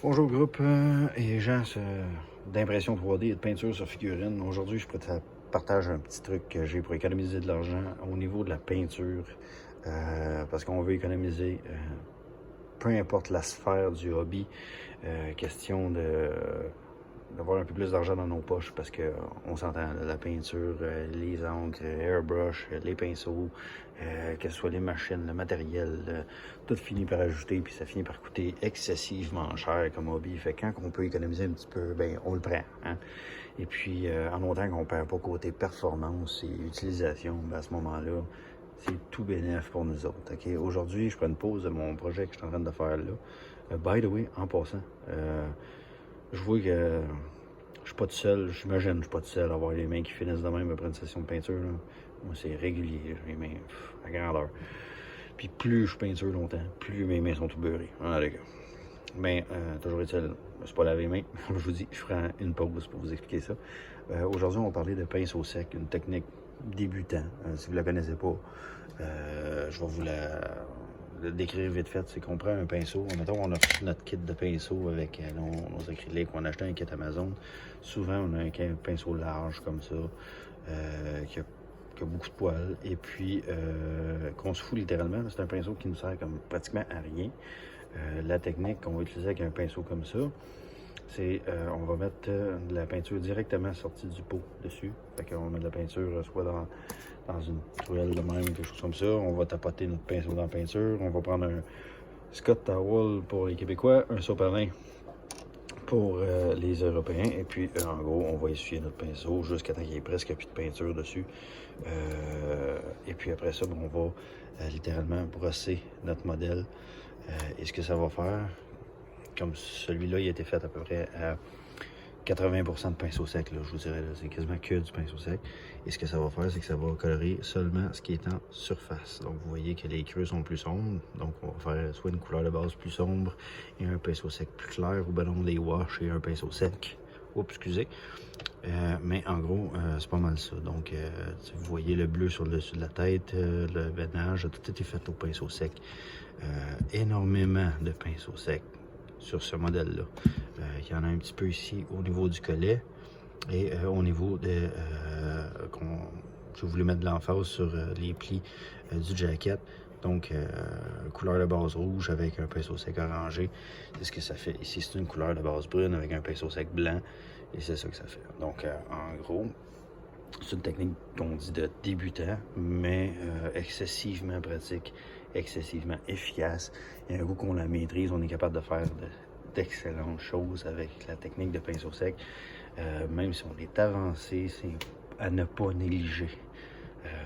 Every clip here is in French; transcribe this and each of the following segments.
Bonjour groupe et gens d'impression 3D et de peinture sur figurine. Aujourd'hui, je partage un petit truc que j'ai pour économiser de l'argent au niveau de la peinture parce qu'on veut économiser, peu importe la sphère du hobby, question d'avoir un peu plus d'argent dans nos poches parce qu'on s'entend, la peinture, les encres, airbrush, les pinceaux, que ce soit les machines, le matériel, tout finit par ajouter puis ça finit par coûter excessivement cher comme hobby. Fait que quand on peut économiser un petit peu, ben on le prend. Hein? Et puis en autant qu'on ne perd pas côté performance et utilisation, ben, à ce moment-là, c'est tout bénéf pour nous autres. Okay? Aujourd'hui, je prends une pause de mon projet que je suis en train de faire là. By the way, en passant, je vois que je suis pas tout seul, j'imagine, je suis pas tout seul à avoir les mains qui finissent de même après une session de peinture. Là. Moi, c'est régulier, les mains à grandeur. Puis plus je peinture longtemps, plus mes mains sont tout beurrées. Ah, les gars. Mais toujours est-il, je me suis pas lavé les mains. Comme je vous dis, je ferai une pause pour vous expliquer ça. Aujourd'hui, on va parler de pinceau sec, une technique débutant. Si vous ne la connaissez pas, je vais vous le décrire vite fait. C'est qu'on prend un pinceau. Mettons, on a notre kit de pinceau avec nos acryliques. On a acheté un kit Amazon. Souvent, on a un pinceau large comme ça, qui a beaucoup de poils. Et puis, qu'on se fout littéralement. C'est un pinceau qui nous sert comme pratiquement à rien. La technique qu'on va utiliser avec un pinceau comme ça, c'est on va mettre de la peinture directement sortie du pot dessus. Fait qu'on met de la peinture soit dans une truelle de même, quelque chose comme ça. On va tapoter notre pinceau dans la peinture. On va prendre un Scott Towel pour les Québécois, un sopalin pour les Européens. Et puis, en gros, on va essuyer notre pinceau jusqu'à temps qu'il n'y ait presque plus de peinture dessus. Et puis après ça, on va littéralement brosser notre modèle. Et ce que ça va faire, comme celui-là, il a été fait à peu près à 80% de pinceau sec, là, je vous dirais, c'est quasiment que du pinceau sec. Et ce que ça va faire, c'est que ça va colorer seulement ce qui est en surface. Donc vous voyez que les creux sont plus sombres, donc on va faire soit une couleur de base plus sombre et un pinceau sec plus clair, ou ben non, les wash et un pinceau sec. Oups, excusez. Mais en gros, c'est pas mal ça. Donc, vous voyez le bleu sur le dessus de la tête, le veinage, tout été fait au pinceau sec. Énormément de pinceaux secs sur ce modèle-là. Il y en a un petit peu ici au niveau du collet et au niveau de... je voulais mettre de l'emphase sur les plis du jacket. Donc, couleur de base rouge avec un pinceau sec orangé. C'est ce que ça fait. Ici, c'est une couleur de base brune avec un pinceau sec blanc. Et c'est ça que ça fait. Donc, en gros, c'est une technique qu'on dit de débutant, mais excessivement pratique, excessivement efficace. Et un coup qu'on la maîtrise, on est capable de faire d'excellentes choses avec la technique de pinceau sec. Même si on est avancé, c'est à ne pas négliger.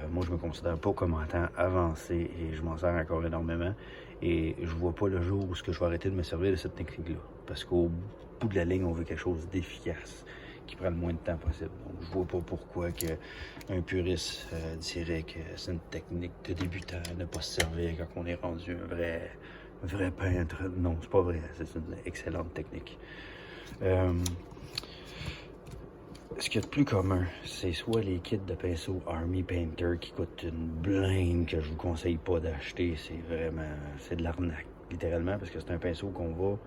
Moi, je me considère pas comme étant avancé et je m'en sers encore énormément. Et je vois pas le jour où je vais arrêter de me servir de cette technique-là. Parce qu'au bout de la ligne, on veut quelque chose d'efficace, qui prend le moins de temps possible. Donc, je vois pas pourquoi un puriste dirait que c'est une technique de débutant à ne pas se servir quand on est rendu un vrai peintre. Non, c'est pas vrai. C'est une excellente technique. Ce qu'il y a de plus commun, c'est soit les kits de pinceau Army Painter qui coûtent une blinde que je vous conseille pas d'acheter. C'est de l'arnaque, littéralement, parce que c'est un pinceau qu'on va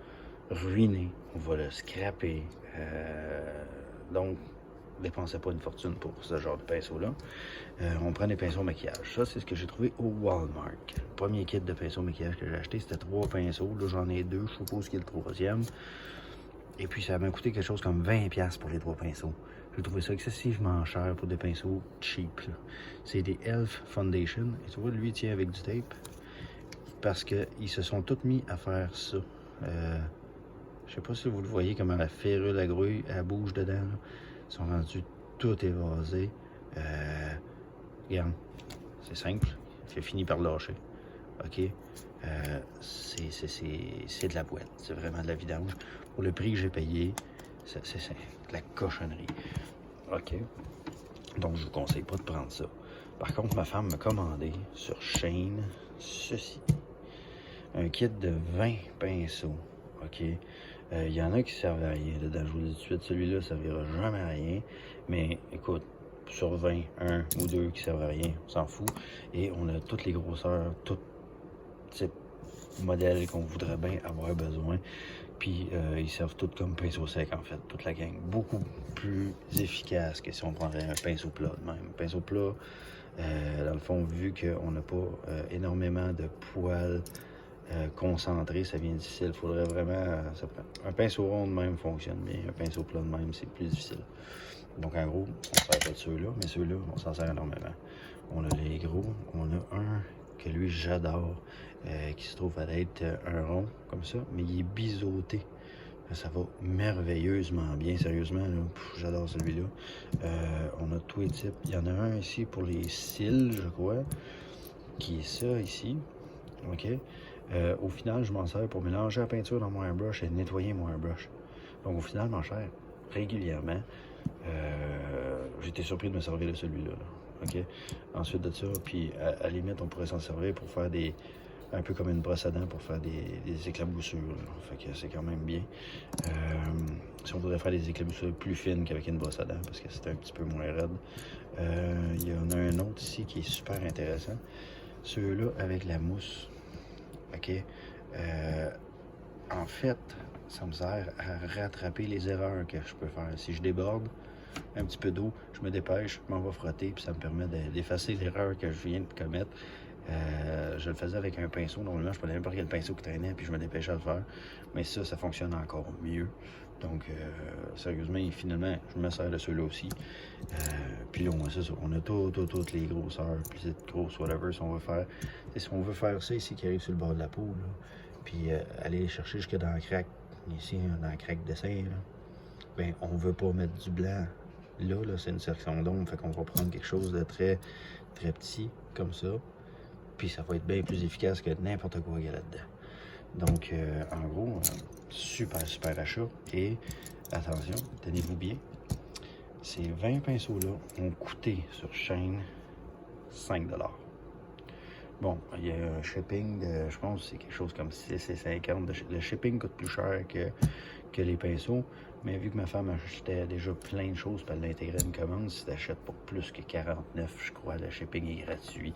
ruiner, on va le scraper. Donc, dépensez pas une fortune pour ce genre de pinceau-là. On prend des pinceaux maquillage. Ça, c'est ce que j'ai trouvé au Walmart. Le premier kit de pinceau maquillage que j'ai acheté, c'était 3 pinceaux. Là, j'en ai 2, je suppose qu'il y a le 3e. Et puis, ça m'a coûté quelque chose comme 20$ pour les 3 pinceaux. J'ai trouvé ça excessivement cher pour des pinceaux cheap. C'est des Elf Foundation. Et tu vois, lui, il tient avec du tape. Parce qu'ils se sont tous mis à faire ça. Je sais pas si vous le voyez, comment la férule à grouille, elle bouge dedans. Là. Ils sont rendus tout évasés. Regarde, c'est simple. J'ai fini par lâcher. OK? C'est de la boîte. C'est vraiment de la vidange. Pour le prix que j'ai payé, c'est de la cochonnerie. OK? Donc, je vous conseille pas de prendre ça. Par contre, ma femme m'a commandé sur Shein ceci. Un kit de 20 pinceaux. OK? Il y en a qui servent à rien dedans. Je vous le dis tout de suite, celui-là, ça ne servira jamais à rien. Mais écoute, sur 20, un ou deux qui servent à rien, on s'en fout. Et on a toutes les grosseurs, tous types modèles qu'on voudrait bien avoir besoin. Puis ils servent tout comme pinceau sec en fait, toute la gang. Beaucoup plus efficace que si on prendrait un pinceau plat de même. Pinceau plat, dans le fond, vu qu'on n'a pas énormément de poils concentrés, ça devient difficile. Il faudrait vraiment... un pinceau rond de même fonctionne bien, un pinceau plat de même, c'est plus difficile. Donc en gros, on ne sert pas de ceux-là, mais ceux-là, on s'en sert énormément. On a les gros, on a un que lui j'adore, qui se trouve à être un rond comme ça, mais il est biseauté. Ça va merveilleusement bien, sérieusement, j'adore celui-là. On a tous les types. Il y en a un ici pour les cils, je crois, qui est ça ici. OK? Au final, je m'en sers pour mélanger la peinture dans mon airbrush et nettoyer mon airbrush. Donc au final, mon cher, régulièrement, j'étais surpris de me servir de celui-là. OK? Ensuite de ça, puis à la limite, on pourrait s'en servir pour faire un peu comme une brosse à dents pour faire des éclaboussures. Fait que c'est quand même bien. Si on voudrait faire des éclaboussures plus fines qu'avec une brosse à dents, parce que c'est un petit peu moins raide. Il y en a un autre ici qui est super intéressant. Ceux-là avec la mousse. OK? En fait, ça me sert à rattraper les erreurs que je peux faire. Si je déborde un petit peu d'eau, je me dépêche, je m'en vais frotter, puis ça me permet d'effacer l'erreur que je viens de commettre. Je le faisais avec un pinceau. Normalement, je prenais n'importe quel pinceau qui traînait, puis je me dépêchais à le faire. Mais ça fonctionne encore mieux. Donc, sérieusement, finalement, je me sers de ceux-là aussi. Puis là, c'est ça. On a toutes les grosseurs, petites, grosses, whatever, si on veut faire. Si on veut faire ça ici, qui arrive sur le bord de la peau, là, puis aller les chercher jusque dans le crack, ici, dans le crack dessin, là, ben, on veut pas mettre du blanc. Là, c'est une section d'ombre, fait qu'on va prendre quelque chose de très, très petit, comme ça. Puis ça va être bien plus efficace que n'importe quoi qu'il y a là-dedans. Donc, en gros, super achat. Et attention, tenez-vous bien, ces 20 pinceaux-là ont coûté sur chaîne 5 $. Bon, il y a un shipping de, je pense que c'est quelque chose comme 6,50 $. Le shipping coûte plus cher que les pinceaux, mais vu que ma femme achetait déjà plein de choses, puis elle l'intégrait une commande, si tu achètes pour plus que 49, je crois, le shipping est gratuit.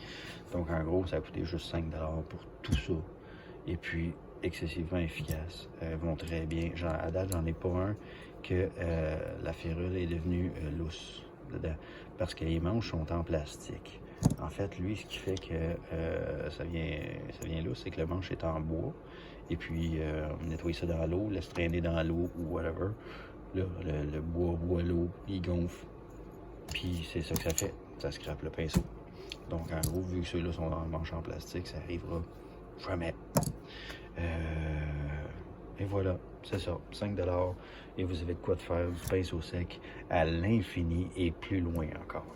Donc en gros, ça a coûté juste 5 $ pour tout ça. Et puis, excessivement efficace. Vont très bien. À date, j'en ai pas un que la ferrule est devenue lousse dedans, parce que les manches sont en plastique. En fait, lui, ce qui fait que ça vient lousse, c'est que le manche est en bois. Et puis, on nettoie ça dans l'eau, laisse traîner dans l'eau ou whatever. Là, le bois boit l'eau, il gonfle. Puis, c'est ça que ça fait. Ça scrape le pinceau. Donc, en gros, vu que ceux-là sont dans le manche en plastique, ça arrivera jamais. Et voilà, c'est ça, 5 $. Et vous avez de quoi de faire du pinceau sec à l'infini et plus loin encore.